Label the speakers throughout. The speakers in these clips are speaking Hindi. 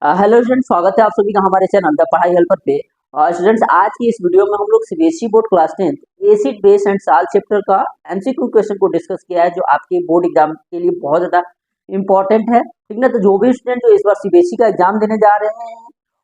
Speaker 1: हेलो स्टूडेंट, स्वागत है आप सभी का हमारे चैनल द पढ़ाई हेल्पर पे। स्टूडेंट्स, आज की इस वीडियो में हम लोग CBSE board class 10 acid base and salt chapter का एमसीक्यू क्वेश्चन को डिस्कस किया है, जो आपके बोर्ड एग्जाम के लिए बहुत ज़्यादा इंपॉर्टेंट है। ठीक ना। तो जो भी स्टूडेंट जो इस बार सीबीएसई का एग्जाम देने जा रहे हैं,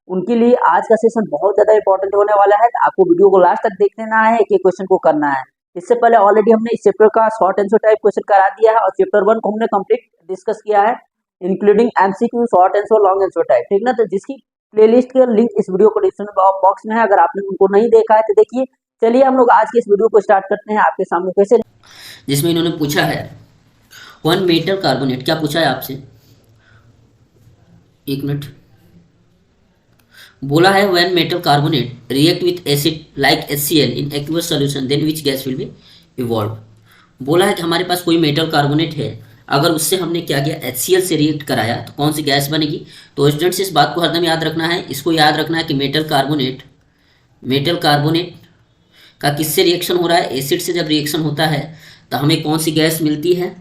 Speaker 1: उनके लिए आज का सेशन बहुत ज़्यादा इंपॉर्टेंट होने वाला है। आपको वीडियो को लास्ट तक देख लेना है, एक एक क्वेश्चन को करना है। इससे पहले ऑलरेडी हमने इस चैप्टर का शॉर्ट आंसर टाइप क्वेश्चन करा दिया है और चैप्टर 1 को हमने कंप्लीट डिस्कस किया है, including MCQ, short answer, long answer type. ठीक ना। तो जिसकी प्लेलिस्ट का लिंक इस वीडियो को डिस्क्रिप्शन बॉक्स में है, अगर आपने उनको नहीं देखा है तो देखिए। चलिए हम लोग आज के इस वीडियो को स्टार्ट करते हैं। आपके सामने कैसे,
Speaker 2: जिसमें इन्होंने पूछा है वन मेटल कार्बोनेट। क्या पूछा है आपसे, एक मिनट। बोला है one metal carbonate react with acid like HCl in aqueous solution then which gas will be evolve. बोला है कि हमारे पास कोई मेटल कार्बोनेट है, अगर उससे हमने क्या किया, HCl से रिएक्ट कराया तो कौन सी गैस बनेगी। तो स्टूडेंट्स, इस बात को हरदम याद रखना है। इसको याद रखना है कि मेटल कार्बोनेट का किससे रिएक्शन हो रहा है। एसिड से जब रिएक्शन होता है तो हमें कौन सी गैस मिलती है।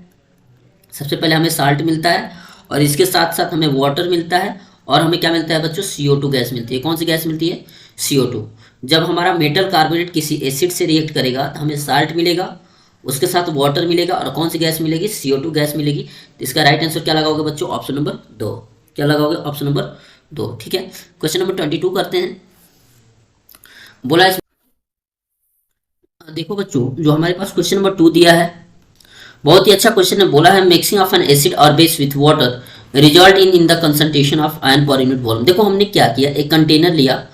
Speaker 2: सबसे पहले हमें साल्ट मिलता है और इसके साथ साथ हमें वाटर मिलता है और हमें क्या मिलता है बच्चों, CO2 गैस मिलती है। कौन सी गैस मिलती है, CO2। जब हमारा मेटल कार्बोनेट किसी एसिड से रिएक्ट करेगा तो हमें साल्ट मिलेगा, उसके साथ वाटर मिलेगा और कौन सी गैस मिलेगी, CO2 गैस मिलेगी। तो इसका राइट आंसर क्या लगाओगे बच्चों, ऑप्शन नंबर 2। क्या लगाओगे, ऑप्शन नंबर 2। ठीक है, क्वेश्चन नंबर 22 करते हैं। बोला इस देखो बच्चों, जो हमारे पास क्वेश्चन नंबर 2 दिया है, बहुत ही अच्छा क्वेश्चन है। बोला है मिक्सिंग ऑफ एन एसिड और base with water result in the concentration of ion per unit volume. देखो हमने क्या किया, एक कंटेनर लिया।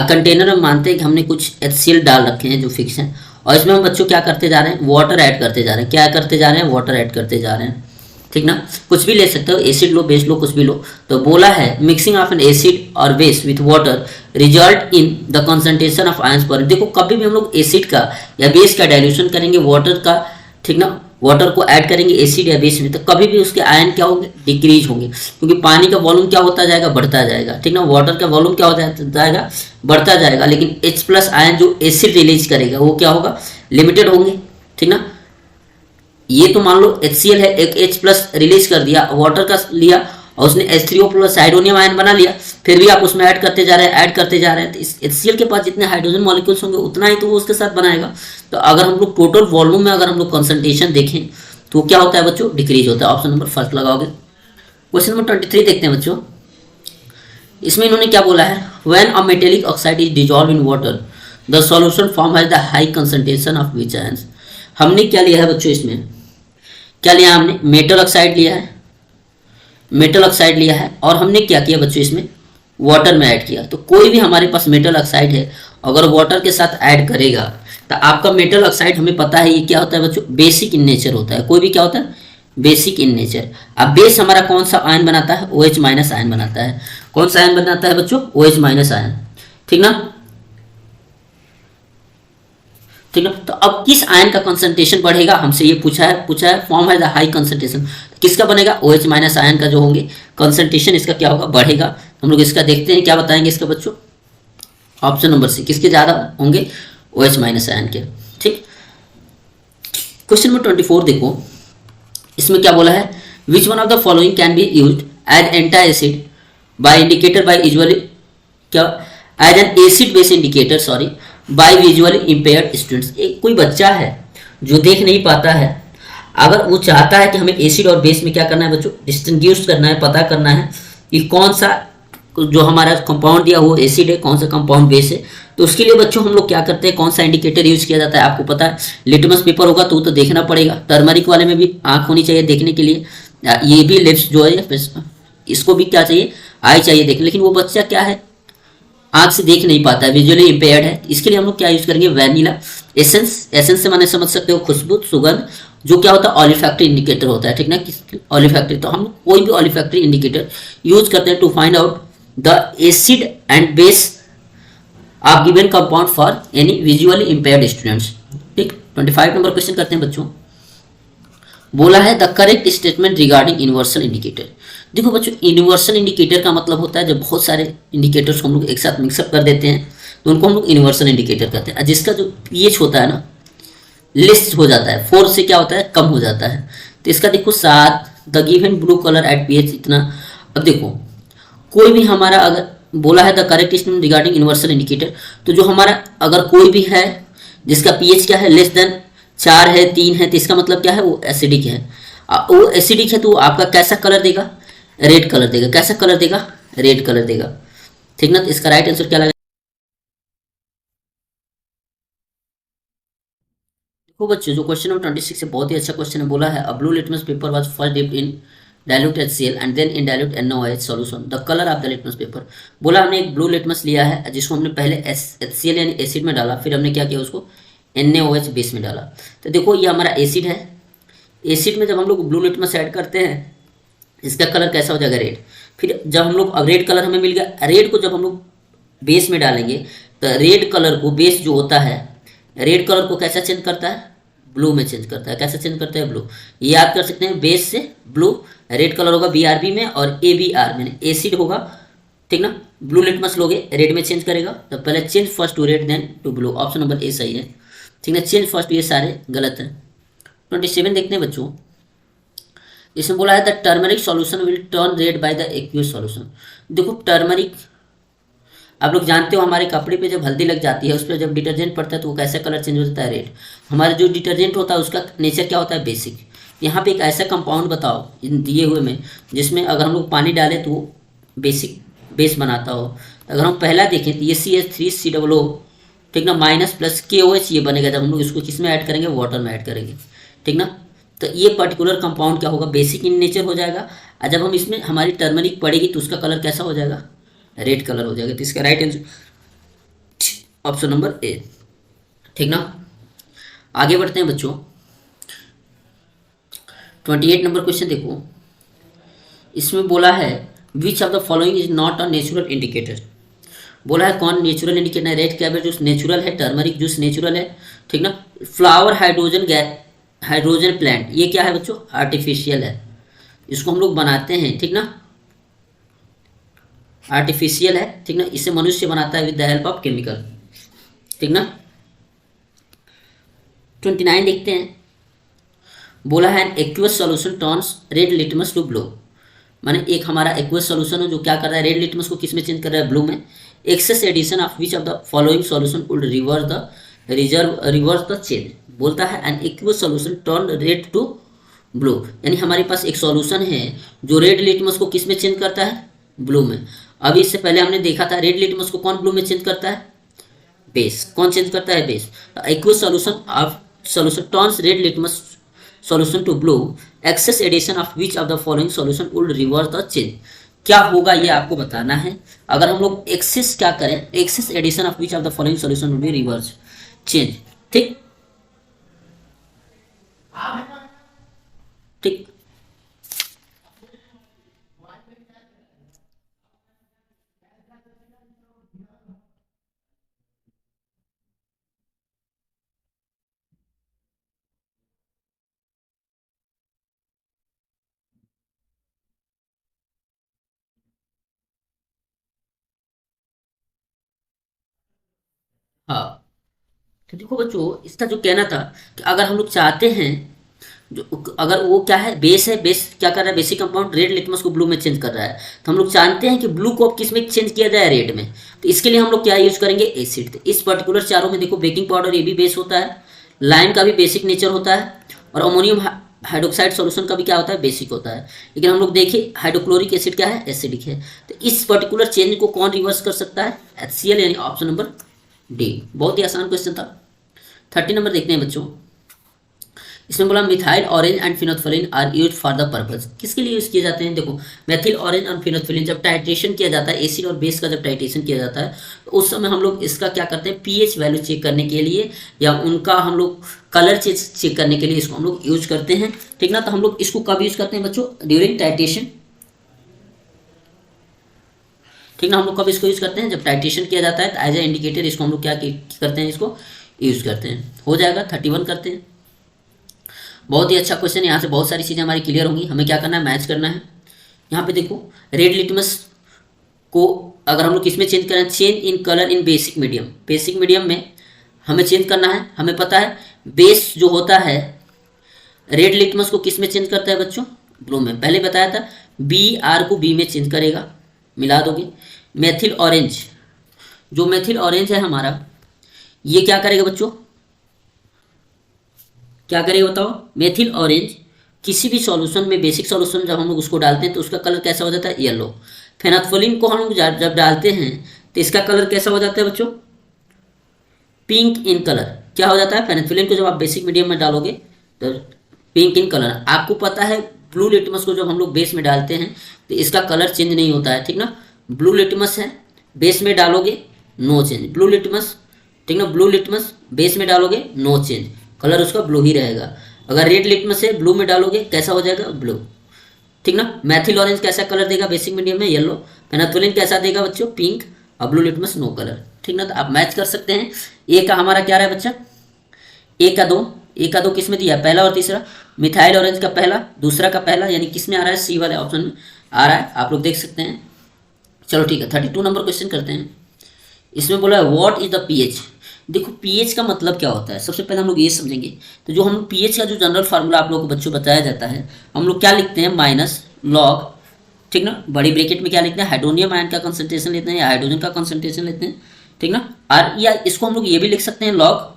Speaker 2: कंटेनर में मानते हैं कि हमने कुछ HCl डाल रखे हैं जो फिक्स हैं, और इसमें हम बच्चों क्या करते जा रहे हैं, वाटर ऐड करते जा रहे हैं। क्या करते जा रहे हैं, वाटर ऐड करते जा रहे हैं। ठीक ना। कुछ भी ले सकते हो, एसिड लो, बेस लो, कुछ भी लो। तो बोला है मिक्सिंग ऑफ एन एसिड और base with water result in the concentration of ions पर। देखो कभी भी हम लोग एसिड का या बेस का डाइल्यूशन करेंगे वाटर का, ठीक ना, वाटर को ऐड करेंगे एसिड या बेस में, तो कभी भी उसके आयन क्या होंगे, डिक्रीज होंगे। क्योंकि पानी का वॉल्यूम क्या होता जाएगा, बढ़ता जाएगा। ठीक ना। वाटर का वॉल्यूम क्या होता जाएगा, बढ़ता जाएगा। लेकिन H+ आयन जो एसिड रिलीज करेगा वो क्या होगा, लिमिटेड होंगे। ठीक ना। ये तो मान लो HCl है, एक H+ रिलीज कर दिया, वाटर का लिया और उसने H3O+ हाइड्रोनियम आयन बना लिया, फिर भी आप उसमें ऐड करते जा रहे हैं। तो इस HCl के पास जितने हाइड्रोजन मॉलिक्यूल्स होंगे उतना ही तो वो उसके साथ बनाएगा। तो अगर हम लोग टोटल वॉल्यूम में अगर हम लोग कंसंट्रेशन देखें तो क्या होता है बच्चों, डिक्रीज होता है। ऑप्शन नंबर फर्स्ट लगाओगे। क्वेश्चन नंबर 23 देखते हैं बच्चों। इसमें इन्होंने क्या बोला है, when a metallic oxide is dissolve in water the solution form has the high concentration of which ions. हमने क्या लिया है बच्चों, इसमें क्या लिया, हमने मेटल ऑक्साइड लिया है और हमने क्या किया बच्चों, इसमें वाटर में ऐड किया। तो कोई भी हमारे पास मेटल ऑक्साइड है, अगर वाटर के साथ ऐड करेगा तो आपका मेटल ऑक्साइड, हमें पता है ये क्या होता है बच्चों, बेसिक इन नेचर होता है। कोई भी क्या होता है, बेसिक इन नेचर। अब बेस हमारा कौन सा आयन बनाता है, OH- आयन बनाता है। कौन सा आयन बनाता है बच्चों, OH- आयन। ठीक ना। ठीक है। तो अब किस आयन का कंसंट्रेशन बढ़ेगा, हमसे ये पूछा है फॉर्म है द हाई कंसंट्रेशन। किसका बनेगा, OH- आयन का जो होंगे कंसंट्रेशन इसका क्या होगा, बढ़ेगा। हम लोग इसका देखते हैं, क्या बताएंगे इसका बच्चों, ऑप्शन नंबर सी। किसके ज्यादा होंगे, OH- आयन के। ठीक। क्वेश्चन नंबर 24 देखो, इसमें क्या बोला है, which one of the following can be used as anti acid by indicator by usually, क्या, as an acid base indicator, sorry, by visually impaired students. एक कोई बच्चा है जो देख नहीं पाता है, अगर वो चाहता है कि हमें एसिड और बेस में क्या करना है बच्चों, डिस्टिंग्विश करना है, पता करना है कि कौन सा जो हमारा कंपाउंड दिया वो एसिड है, कौन सा कंपाउंड बेस है। तो उसके लिए बच्चों हम लोग क्या करते हैं, कौन सा इंडिकेटर यूज किया जाता है, आपको पता है। लिटमस पेपर होगा तो देखना पड़ेगा। टर्मरिक वाले में भी आंख होनी चाहिए देखने के लिए। ये भी लिप्स जो है, इसको भी क्या चाहिए, आई चाहिए देखने। लेकिन वो बच्चा क्या है, आंख से देख नहीं पाता है, विजुअली इंपेयर्ड है। इसके लिए हम लोग क्या यूज करेंगे, वैनिला एसेंस। एसेंस से माने समझ सकते हो खुशबू, सुगंध, जो क्या होता है, ऑलिफैक्टरी इंडिकेटर होता है। ठीक ना। ऑलिफैक्टरी, तो हम कोई भी ऑलिफैक्टरी इंडिकेटर यूज करते हैं to find out the acid and base of given compound for any visually impaired students. ठीक। 25 नंबर क्वेश्चन करते हैं बच्चों। बोला है the correct statement regarding universal indicator. देखो बच्चों, यूनिवर्सल इंडिकेटर का मतलब होता है जब बहुत सारे इंडिकेटर्स को हम लोग एक साथ मिक्सअप कर देते हैं तो उनको हम लोग यूनिवर्सल इंडिकेटर कहते हैं। जिसका जो पीएच होता है ना, लिस्ट हो जाता है, 4 से क्या होता है, कम हो जाता है। तो इसका देखो 7, the given blue colour at pH इतना। अब देखो कोई भी हमारा अगर बोला है the correct statement regarding universal indicator, तो जो हमारा अगर कोई भी है जिसका पीएच क्या है लेस देन 4 है 3 है, तो इसका मतलब क्या है वो एसिडिक है। वो एसिडिक है तो आपका कैसा कलर देगा, रेड कलर देगा। कैसा कलर देगा, रेड कलर देगा, ठीक ना। तो इसका राइट आंसर क्या लगेगा, देखो बच्चों जो क्वेश्चन नंबर 26 है बहुत ही अच्छा क्वेश्चन है। बोला है a blue litmus paper was first dipped in dilute HCl and then in dilute NaOH solution, the colour of the litmus paper. बोला हमने एक ब्लू लिटमस लिया है जिसको हमने पहले HCl यानी एसिड में डाला, फिर हमने क्या किया उसको NaOH बेस में डाला। तो देखो ये हमारा एसिड है, एसिड में जब हम लोग ब्लू लिटमस ऐड करते हैं इसका कलर कैसा हो जाएगा, रेड। फिर जब हम लोग अब रेड कलर हमें मिल गया, रेड को जब हम लोग बेस में डालेंगे तो रेड कलर को बेस जो होता है रेड कलर को कैसा चेंज करता है, ब्लू में चेंज करता है। कैसे चेंज करता है, ब्लू। ये याद कर सकते हैं बेस से ब्लू, रेड कलर होगा BRB में और ABR में एसिड होगा, ठीक ना। ब्लू लिटमस लोगे रेड में चेंज करेगा, तो पहले change first to red then to blue, option number A सही है, ठीक है। चेंज फर्स्ट ये सारे गलत है। 27 देखते हैं बच्चों, इसमें बोला है the turmeric solution will turn red by the aqueous solution. देखो टर्मरिक आप लोग जानते हो हमारे कपड़े पे जब हल्दी लग जाती है उस पर जब डिटर्जेंट पड़ता है तो वो कैसा कलर चेंज हो जाता है, रेड। हमारा जो डिटर्जेंट होता है उसका नेचर क्या होता है, बेसिक। यहाँ पे एक ऐसा कंपाउंड बताओ इन दिए हुए में जिसमें अगर हम लोग पानी डालें तो वो बेसिक बेस बनाता हो। अगर हम पहला देखें तो ये CH3COO, ठीक ना, माइनस प्लस KOH ये बनेगा जब हम लोग इसको किस में ऐड करेंगे, वाटर में ऐड करेंगे, ठीक ना। तो ये पर्टिकुलर कंपाउंड क्या होगा, बेसिक इन नेचर हो जाएगा। और जब हम इसमें हमारी टर्मरिक पड़ेगी तो उसका कलर कैसा हो जाएगा, रेड कलर हो जाएगा। तो इसका राइट आंसर ऑप्शन नंबर ए, ठीक ना। आगे बढ़ते हैं बच्चों, 28 नंबर क्वेश्चन देखो, इसमें बोला है which of the following is not a natural indicator. बोला है कौन नेचुरल इंडिकेटर है, रेड कैबेज जूस नेचुरल है, टर्मरिक जूस नेचुरल है, ठीक ना। फ्लावर हाइड्रोजन प्लांट ये क्या है बच्चों, आर्टिफिशियल है, इसको हम लोग बनाते हैं, ठीक ना, आर्टिफिशियल है, ठीक ना। इसे मनुष्य बनाता है with the help of chemical, ठीक ना। 29 देखते हैं, बोला है aqueous solution turns red litmus to blue. माने एक हमारा एक्वस सॉल्यूशन है जो क्या कर रहा है, रेड लिटमस को किस में चेंज कर रहा है, ब्लू में। Excess addition of which of the following solution would reverse the change. बोलता है an aqueous solution turn red to blue, यानी हमारे पास एक सॉल्यूशन है जो रेड लिटमस को किस में चेंज करता है, ब्लू में। अभी इससे पहले हमने देखा था रेड लिटमस को कौन ब्लू में चेंज करता है, बेस। कौन चेंज करता है, base. Aqueous solution turns red litmus solution to blue, excess addition of which of the following solution would reverse the change. क्या होगा ये आपको बताना है। अगर हम लोग एक्सेस क्या करें, excess addition of which of the following solution would be reverse change, ठीक ठीक। हाँ तो देखो बच्चों इसका जो कहना था कि अगर हम लोग चाहते हैं जो अगर वो क्या है, बेस है, बेस क्या कर रहा है, बेसिक कंपाउंड रेड लिटमस को ब्लू में चेंज कर रहा है, तो हम लोग जानते हैं कि ब्लू को अब किस में चेंज किया जाए, रेड में। तो इसके लिए हम लोग क्या यूज करेंगे, एसिड। तो इस पर्टिकुलर चारों में देखो बेकिंग पाउडर ये भी बेस होता है, लाइम का भी बेसिक नेचर होता है, और अमोनियम हाइड्रोक्साइड सॉल्यूशन का भी क्या होता है, बेसिक होता है। लेकिन हम लोग देखिए हाइड्रोक्लोरिक एसिड क्या है, एसिडिक है। तो इस पर्टिकुलर चेंज को कौन रिवर्स कर सकता है, HCl, यानी ऑप्शन नंबर डी। बहुत ही आसान क्वेश्चन था। 30 नंबर देखते हैं बच्चों, इसमें बोला methyl orange and phenolphthalein are use for the purpose. किसके लिए यूज किए जाते हैं, देखो मेथिल ऑरेंज और फिनोल्फिन जब टाइट्रेशन किया जाता है, एसिड और बेस का जब टाइट्रेशन किया जाता है तो उस समय हम लोग इसका क्या करते हैं, पीएच वैल्यू चेक करने के लिए या उनका हम लोग कलर चेक करने के लिए इसको हम लोग यूज करते हैं, ठीक ना। तो हम लोग इसको कब यूज करते हैं बच्चों, ड्यूरिंग टाइट्रेशन, ठीक ना। हम लोग कब इसको यूज करते हैं, जब टाइट्रेशन किया जाता है तो एज ए इंडिकेटर इसको हम लोग क्या करते हैं, इसको यूज करते हैं। हो जाएगा 31 करते हैं। बहुत ही अच्छा क्वेश्चन, यहाँ से बहुत सारी चीज़ें हमारी क्लियर होंगी। हमें क्या करना है, मैच करना है। यहाँ पे देखो रेड लिटमस को अगर हम लोग किस में चेंज करें, change in colour in basic medium. Basic medium में हमें चेंज करना है। हमें पता है बेस जो होता है रेड लिटमस को किस में चेंज करता है बच्चों, ब्लू में। पहले बताया था BR को B में चेंज करेगा, मिला दोगे। मेथिल ऑरेंज, जो मेथिल ऑरेंज है हमारा, ये क्या करेगा बच्चों, क्या करेगा बताओ। मेथिल ऑरेंज किसी भी सॉल्यूशन में, बेसिक सॉल्यूशन जब हम लोग उसको डालते हैं तो उसका कलर कैसा हो जाता है, येलो। फेनाथ्रोलिन को हम लोग जब डालते हैं तो इसका कलर कैसा हो जाता है बच्चों, पिंक इन कलर। क्या हो जाता है, फेनाथ्रोलिन को जब आप बेसिक मीडियम में डालोगे तो पिंक इन कलर। आपको पता है ब्लू लिटमस को जब हम लोग बेस में डालते हैं तो इसका कलर चेंज नहीं होता है, ठीक ना। ब्लू लिटमस है, बेस में डालोगे नो चेंज, ब्लू लिटमस, ठीक ना, ब्लू लिटमस बेस में डालोगे नो चेंज, कलर उसका ब्लू ही रहेगा। अगर रेड लिटमस है, ब्लू में डालोगे कैसा हो जाएगा, ब्लू, ठीक ना। मैथिल ऑरेंज कैसा कलर देगा बेसिक मीडियम में, येलो। फेनाथ्रोलिन कैसा देगा बच्चों, पिंक। और ब्लू लिटमस नो कलर, ठीक ना। तो आप मैच कर सकते हैं। ए का हमारा क्या रहा है बच्चा, ए का दो किस में दिया, पहला और तीसरा। मिथाइल ऑरेंज का पहला, दूसरा का पहला, यानी किस में आ रहा है, सी वाले ऑप्शन में आ रहा है, आप लोग देख सकते हैं। चलो ठीक है, 32 नंबर क्वेश्चन करते हैं। इसमें बोला है व्हाट इज द पीएच। देखो पीएच का मतलब क्या होता है, सबसे पहले हम लोग ये समझेंगे। तो जो हम पीएच का जो जनरल फार्मूला आप लोग को बच्चों बताया जाता है, हम लोग क्या लिखते हैं, माइनस लॉग, ठीक ना, बड़ी ब्रैकेट में क्या लिखते हैं, हाइड्रोनियम आयन का कंसंट्रेशन लेते हैं या हाइड्रोजन का कंसंट्रेशन लेते हैं, ठीक ना। और या इसको हम लोग ये भी लिख सकते हैं, लॉग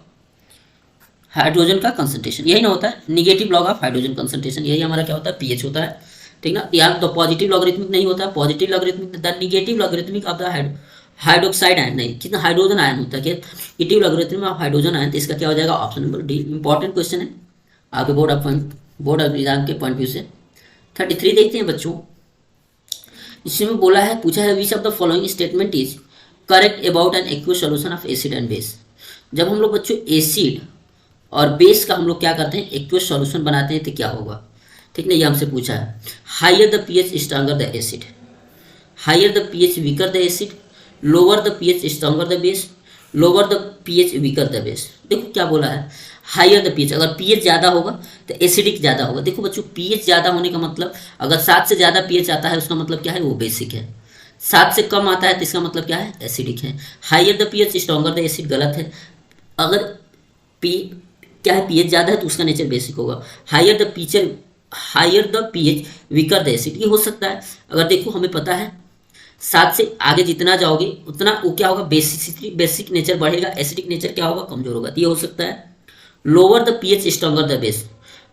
Speaker 2: हाइड्रोजन का कंसंट्रेशन, यही ना होता है, negative log of hydrogen concentration, यही हमारा क्या होता है, पीएच होता है, ठीक ना। यहाँ तो पॉजिटिव लॉगरिथमिक नहीं होता है, positive logarithmic the negative logarithmic of the hydroxide ion, नहीं, कितना हाइड्रोजन आयन होता है, क्या negative logarithmic of hydrogen ion. तो इसका क्या हो जाएगा, option number D. Important question है आपके बोर्ड ऑफ एग्जाम के पॉइंट व्यू से। 33 देखते हैं बच्चों। इसमें बोला है, पूछा है, which of the following statement is correct about an aqueous solution of acid and base. जब हम लोग बच्चों एसिड और बेस का हम लोग क्या करते हैं, एक्वस सॉल्यूशन बनाते हैं तो क्या होगा, ठीक ना, ये हमसे पूछा है। Higher the pH stronger the acid, higher the pH weaker the acid, lower the pH stronger the base, lower the pH weaker the base. देखो क्या बोला है, हायर द पीएच, अगर पीएच ज़्यादा होगा तो एसिडिक ज़्यादा होगा। देखो बच्चों पीएच ज़्यादा होने का मतलब, अगर 7 से ज़्यादा पीएच आता है उसका मतलब क्या है, वो बेसिक है। 7 से कम आता है तो इसका मतलब क्या है, एसिडिक है। Higher the pH stronger the acid गलत है। अगर पी क्या है, पीएच ज़्यादा है तो उसका नेचर बेसिक होगा। Higher the pH weaker the acid, ये हो सकता है। अगर देखो हमें पता है 7 से आगे जितना जाओगे उतना वो क्या होगा, बेसिक नेचर बढ़ेगा, एसिडिक नेचर क्या होगा, कमजोर होगा, तो ये हो सकता है। Lower the pH stronger the base,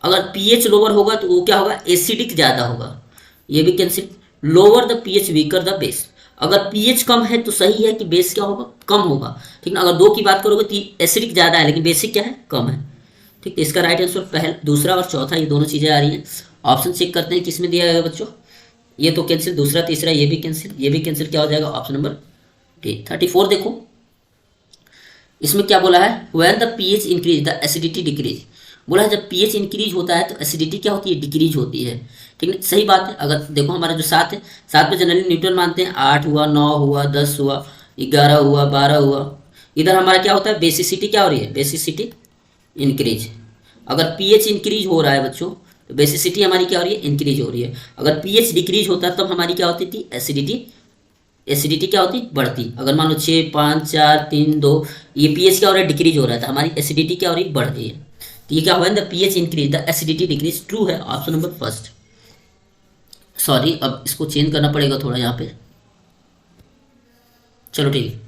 Speaker 2: अगर पीएच लोअर होगा तो वो क्या होगा, एसिडिक ज़्यादा होगा, ये भी cancel. Lower the pH weaker the base, अगर पीएच कम है तो सही है कि बेस क्या होगा, कम होगा, ठीक ना। अगर 2 की बात करोगे तो एसिडिक ज़्यादा है लेकिन बेसिक क्या है, कम है, ठीक। तो इसका राइट आंसर पहला, दूसरा और चौथा, ये दोनों चीज़ें आ रही हैं। ऑप्शन चेक करते हैं किस में दिया गया बच्चों, ये तो कैंसिल, दूसरा तीसरा ये भी कैंसिल, ये भी कैंसिल, क्या हो जाएगा, ऑप्शन नंबर डी। 34 देखो, इसमें क्या बोला है, when the pH increase the acidity decrease. बोला है जब पीएच इंक्रीज होता है तो एसिडिटी क्या होती है, डिक्रीज होती है, ठीक है, सही बात है। अगर देखो हमारा जो 7 है, 7 पे जनरली न्यूट्रल मानते हैं, 8 हुआ, 9 हुआ, 10 हुआ, 11 हुआ, 12 हुआ, इधर हमारा क्या होता है, बेसिसिटी क्या हो रही है, बेसिसिटी इंक्रीज। अगर पीएच इंक्रीज हो रहा है बच्चों तो बेसिसिटी हमारी क्या हो रही है, इंक्रीज हो रही है। अगर पीएच डिक्रीज होता है तब हमारी क्या होती थी, एसिडिटी क्या होती, बढ़ती। अगर मान लो 6, 5, 4, 3, 2, ये पीएच क्या हो रहा है, डिक्रीज हो रहा था, हमारी एसिडिटी क्या हो रही है, बढ़ रही है। तो ये क्या हुआ, the pH increase the acidity decrease, true है, ऑप्शन नंबर फर्स्ट। सॉरी, अब इसको चेंज करना पड़ेगा थोड़ा यहाँ पे, चलो ठीक है।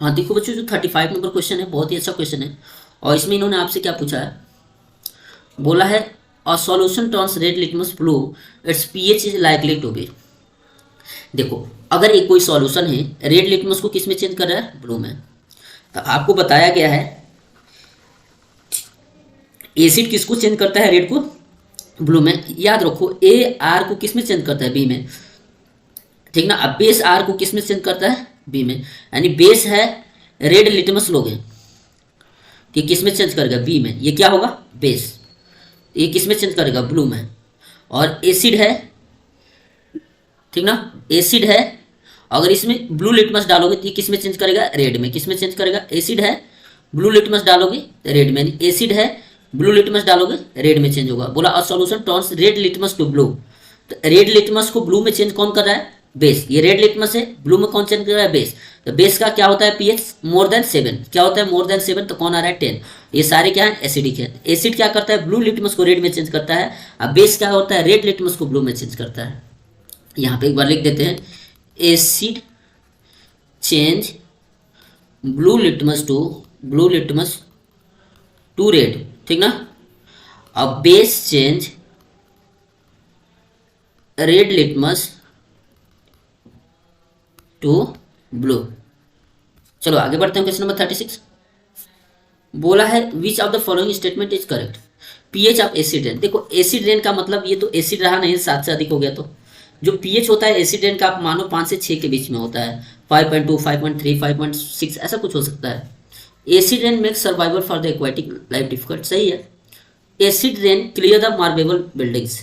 Speaker 2: हाँ देखो बच्चों, जो 35 नंबर क्वेश्चन है बहुत ही अच्छा क्वेश्चन है, और इसमें इन्होंने आपसे क्या पूछा है, बोला है a solution turns red litmus blue, its pH is likely to be. देखो अगर एक कोई सॉल्यूशन है, रेड लिटमस को किस में चेंज कर रहा है, ब्लू में, तो आपको बताया गया है एसिड किसको चेंज करता है, रेड को ब्लू में। याद रखो ए आर को किस में चेंज करता है, बी में, ठीक ना। अब बेस आर को किस में चेंज करता है, बी में, यानी बेस है रेड लिटमस लोग हैं, ये किस में चेंज करेगा, बी में, ये क्या होगा, बेस, ये किस में चेंज करेगा, ब्लू में। और एसिड है, ठीक ना, एसिड है, अगर इसमें ब्लू लिटमस डालोगे तो ये किस में चेंज करेगा, रेड में, किस में चेंज करेगा, एसिड है, ब्लू लिटमस डालोगे रेड में, एसिड है, ब्लू लिटमस डालोगे रेड में चेंज होगा। बोला a solution turns red litmus to blue, तो रेड लिटमस को ब्लू में चेंज कौन कर रहा है, बेस। ये रेड लिटमस है, ब्लू में कौन चेंज कर रहा है, बेस। तो बेस का क्या होता है पीएच मोर देन 7, क्या होता है मोर देन 7, तो कौन आ रहा है 10। ये सारे क्या है एसिडिक है। एसिड क्या करता है ब्लू लिटमस को रेड में चेंज करता है, अब बेस क्या होता है रेड लिटमस को ब्लू में चेंज करता है। यहाँ पे एक बार लिख देते हैं acid change blue litmus to red, ठीक ना। अब base change red litmus to blue. चलो आगे बढ़ते हैं। क्वेश्चन नंबर 36 बोला है which of the following statement is correct. PH of acid rain, देखो एसिड रेन का मतलब ये तो एसिड रहा नहीं, 7 से अधिक हो गया, तो जो पीएच होता है एसिड रेन का आप मानो 5 से 6 के बीच में होता है, 5.2 5.3 5.6 ऐसा कुछ हो सकता है। Acid rain makes survival for the aquatic life difficult, सही है। Acid rain clear the marble buildings,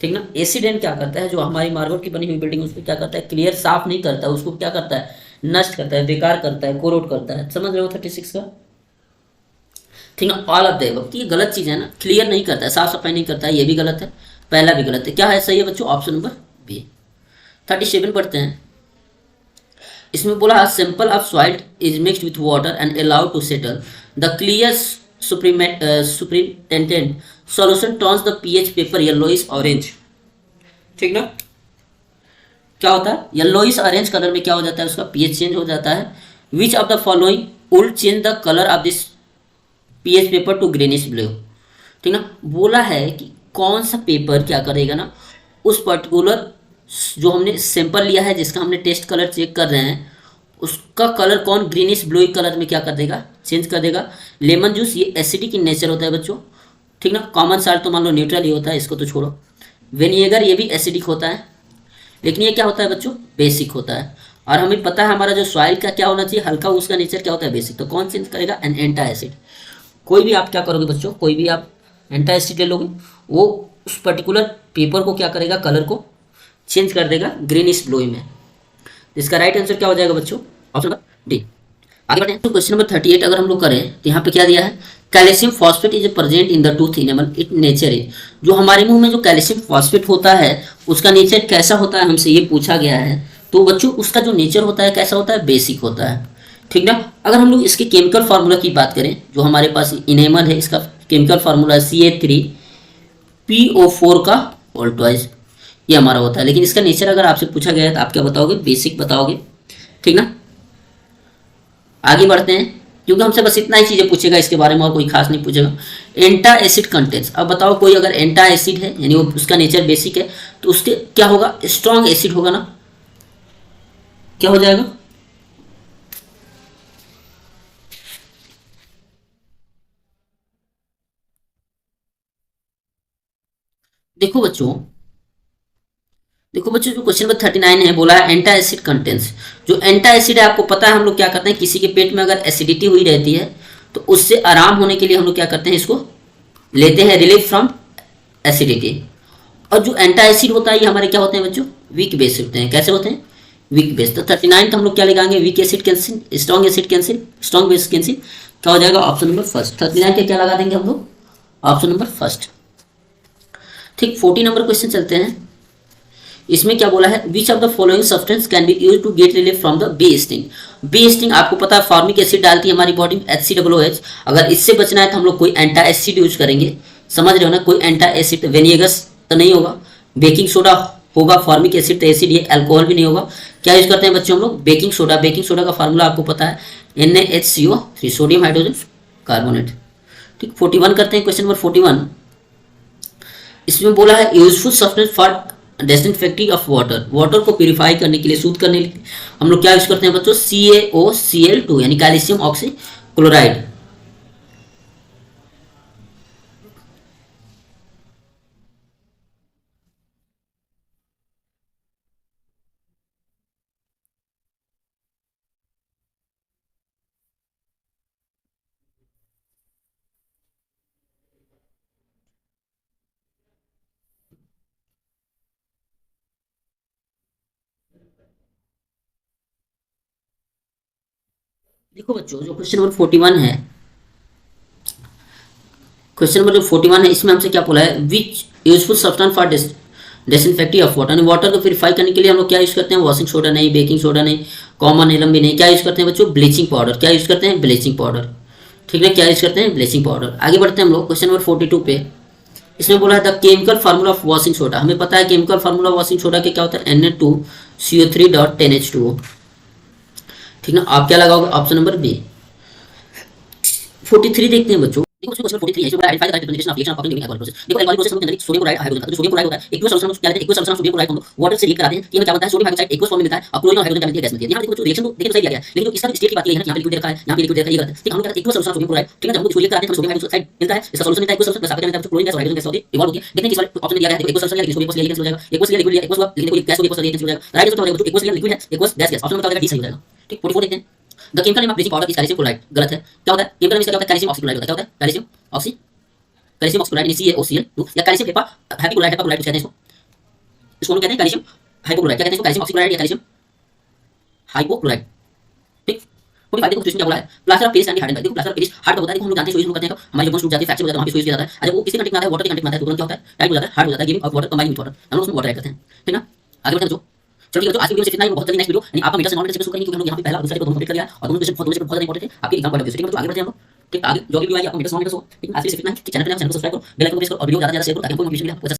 Speaker 2: ठीक ना। एसिड रेन क्या करता है जो हमारी मार्बल की बनी हुई बिल्डिंग उसको क्या करता है क्लियर साफ नहीं करता है, उसको क्या करता है नष्ट करता है, बेकार करता है, कोरोड करता है, समझ रहे हो 36 का, ठीक है। ऑल ऑफ द अबव, ये गलत चीज है ना, क्लियर नहीं करता है, साफ सफाई नहीं करता है, ये भी गलत है, पहला भी गलत है। क्या है सही है बच्चों ऑप्शन नंबर बी। 37 पढ़ते हैं। इसमें बोला sample of soil is mixed with water and allowed to settle the clear superintendent solution turns the pH paper yellowish orange, ठीक ना। क्या होता है येलोइश ऑरेंज कलर में क्या हो जाता है उसका पीएच चेंज हो जाता है। Which of the following will change the colour of this pH paper two greenish blue, ठीक ना। बोला है कि कौन सा पेपर क्या करेगा ना उस पर्टिकुलर जो हमने सैंपल लिया है जिसका हमने टेस्ट कलर चेक कर रहे हैं उसका कलर कौन ग्रीनिश ब्लू कलर में क्या कर देगा चेंज कर देगा। लेमन जूस ये एसिडिक इन नेचर होता है बच्चों, ठीक ना। कॉमन साल्ट तो मान लो न्यूट्रल ही होता है, इसको तो छोड़ो। विनेगर ये भी एसिडिक होता है, लेकिन ये क्या होता है बच्चों बेसिक होता है। और हमें पता है हमारा जो सॉइल का क्या होना चाहिए हल्का, उसका नेचर क्या होता है बेसिक, तो कौन चेंज करेगा एन एंटा एसिड। कोई भी आप क्या करोगे बच्चों, कोई भी आप एंटा एसिड ले लोगे वो उस पर्टिकुलर पेपर को क्या करेगा कलर को चेंज कर देगा ग्रीनिश ब्लू में। इसका राइट आंसर क्या हो जाएगा बच्चों ऑप्शन नंबर डी। आगे बढ़ते हैं तो क्वेश्चन नंबर 38 अगर हम लोग करें तो यहाँ पे क्या दिया है calcium phosphate is present in the tooth enamel it nature है। जो हमारे मुंह में जो कैल्शियम फॉस्फेट होता है उसका नेचर कैसा होता है हमसे ये पूछा गया है। तो बच्चों उसका जो नेचर होता है कैसा होता है बेसिक होता है, ठीक ना। अगर हम लोग इसके केमिकल फार्मूला की बात करें जो हमारे पास इनेमल है इसका केमिकल फार्मूला है CA3PO4 का ऑल्टवाइज ये हमारा होता है। लेकिन इसका नेचर अगर आपसे पूछा गया है तो आप क्या बताओगे बेसिक बताओगे, ठीक ना। आगे बढ़ते हैं क्योंकि हमसे बस इतना ही चीजें पूछेगा इसके बारे में और कोई खास नहीं पूछेगा। एंटा एसिड कंटेंट्स, अब बताओ कोई अगर एंटा एसिड है यानी वो उसका नेचर बेसिक है तो उसके क्या होगा स्ट्रॉन्ग एसिड होगा ना, क्या हो जाएगा देखो बच्चों जो क्वेश्चन नंबर 39 है बोला है एंटा एसिड कंटेंट्स। जो एंटा एसिड है आपको पता है हम लोग क्या करते हैं किसी के पेट में अगर एसिडिटी हुई रहती है तो उससे आराम होने के लिए हम लोग क्या करते हैं इसको लेते हैं रिलीफ फ्रॉम एसिडिटी। और जो एंटा एसिड होता है ये हमारे क्या होते हैं बच्चों वीक बेस होते हैं। कैसे होते हैं वीक बेस। तो 39 का हम लोग क्या लगाएंगे weak acid cancel strong acid cancel strong base cancel, क्या हो जाएगा ऑप्शन नंबर फर्स्ट। 39 के क्या लगा देंगे हम लोग ऑप्शन नंबर फर्स्ट, ठीक। 40 नंबर क्वेश्चन चलते हैं। इसमें क्या बोला है which of the following substance can be use to get relief from the bee sting. Bee sting आपको पता है फॉर्मिक एसिड डालती है हमारी बॉडी में HCOOH। अगर इससे बचना है तो हम लोग कोई एंटा एसिड यूज करेंगे, समझ रहे हो ना। कोई एंटा एसिड विनेगर्स तो नहीं होगा, बेकिंग सोडा होगा, फॉर्मिक एसिड तो एसिड ये अल्कोहल भी नहीं होगा। क्या यूज करते हैं बच्चों हम लोग बेकिंग सोडा। बेकिंग सोडा का फार्मूला आपको पता है NaHCO3 सोडियम हाइड्रोजन कार्बोनेट, ठीक। 41 करते हैं क्वेश्चन नंबर 41। इसमें बोला है useful substance for disinfecting of water. Water को प्यूरिफाई करने के लिए शुद्ध करने के लिए हम लोग क्या यूज करते हैं बच्चों CaOCl2 यानी कैल्शियम ऑक्सीक्लोराइड। देखो बच्चों जो क्वेश्चन नंबर 41 है, क्वेश्चन नंबर जो 41 है इसमें हमसे क्या बोला है which useful substance for disinfecting of water, water को प्यूरिफाई करने के लिए हम लोग क्या यूज़ करते हैं, वॉशिंग सोडा नहीं, बेकिंग सोडा नहीं, कॉमन एलम भी नहीं, क्या यूज़ करते हैं बच्चों, ब्लीचिंग पाउडर, क्या यूज़ करते हैं, ब्लीचिंग पाउडर, ठीक है, क्या यूज़ करते हैं, ब्लीचिंग पाउडर। आगे बढ़ते हैं हम लोग क्वेश्चन नंबर 42 पे। इसमें बोला है the chemical formula of washing soda, हमें पता है केमिकल फार्मूला वॉशिंग सोडा के क्या होता है, Na2CO3.10H2O, ठीक ना। आप क्या लगाओगे, ऑप्शन नंबर बी। 43 देखते हैं बच्चों, देखो क्वेश्चन 43 है, इसमें identify the concentration of reaction of calling alcohol process. देखो अल्कोहल प्रोसेस में जनरली सोडियम क्लोराइड हाइड्रोजन का, सोडियम क्लोराइड होता है, एक्वस सॉल्यूशन में क्या लेते हैं, एक्वस सॉल्यूशन सोडियम क्लोराइड को वाटर से रिएक्ट कराते हैं, कि हमें क्या बनता है, सोडियम हाइड्रोक्साइड एक्वस फॉर्म में मिलता है और क्लोरीन और हाइड्रोजन क्या मिलती है, गैस मिलती है। यहां देखो रिएक्शन तो देखिए तो सही दिया गया है, लेकिन जो इसका स्टेट की बात की है ना, यहां पे लिक्विड रखा है, यहां पे लिक्विड रखा है, ये गलत है। ठीक है, हम लोग कहते हैं एक्वस सॉल्यूशन सोडियम क्लोराइड, ठीक है, जब हम लोग इसको रिएक्ट कराते हैं हमें सोडियम हाइड्रोक्साइड मिलता है, इसका सॉल्यूशन मिलता है, एक्वस सॉल्यूशन प्लस आपका मिलता है क्लोरीन गैस और हाइड्रोजन गैस होती है, इवॉल्व होती है। देखते हैं किस वाले ऑप्शन में दिया गया है, एक्वस सॉल्यूशन लिया, इसको एक्वस लिया, कैंसिल हो जाएगा, एक्वस लिया लिक्विड लिया, एक्वस हुआ, लेकिन देखो गैस को एक्वस लिया, कैंसिल हो जाएगा। राइट आंसर क्या होगा, एक्वस लिया लिक्विड है, एक्वस गैस गैस, ऑप्शन में क्या हो जाएगा, डी सही हो जाएगा। ठीक, 44 देखते हैं। The chemical name of bleaching powder is calcium chloride, गलत है। क्या होता है केमिकल नेम इसका, क्या होता है, कैल्शियम ऑक्सीक्लोराइड होता है। क्या होता है, कैल्शियम ऑक्सी, कैल्शियम ऑक्सीक्लोराइड यानी CaOCl2 या कैल्शियम हाइपोक्लोराइड, हाइपोक्लोराइड कहते हैं इसको, इसको कहते हैं कैल्शियम हाइपोक्लोराइड, क्या कहते हैं, कैल्शियम ऑक्सीक्लोराइड या कैल्शियम हाइपोक्लोराइड। ठीक, 45 देखो क्वेश्चन क्या बोला है, plaster of Paris and harden. देखो प्लास्टर ऑफ पेरिस हार्ड होता है, देखो हम लोग जानते हैं सोइज करते हैं, हमारी जब बोन्स टूट जाती है, फ्रैक्चर हो जाता है, वहां पे सोइज किया जाता है। अच्छा वो किसी कंटेंट में आता है, वाटर के कंटेंट में आता है, तो तुरंत क्या होता है, टाइट हो जाता है, हार्ड हो जाता है, giving of water combine with water, हम लोग उसमें वाटर ऐड करते हैं। ठीक ना, आगे बढ़ते हैं बच्चों। चलो ठीक है, आज की वीडियो से इतना ही, बहुत जल्दी नेक्स्ट वीडियो यानी आपका मीटर से नॉन मीटर से शुरू करेंगे, क्योंकि हम लोग यहाँ पे पहला और दूसरा को दोनों कंप्लीट कर लिया और दोनों क्वेश्चन बहुत इंपॉर्टेंट है आपके एग्जाम पॉइंट ऑफ व्यू से। ठीक है बच्चों, आगे बढ़ते हैं हम लोग। ठीक, आगे जो भी वीडियो आएगी आपको मीटर से नॉन मीटर से हो। ठीक है, आज के लिए सिर्फ इतना ही, चैनल को सब्सक्राइब करो, बेल आइकन को प्रेस करो और वीडियो ज्यादा से ज्यादा शेयर करो ताकि हमको मोटिवेशन मिले।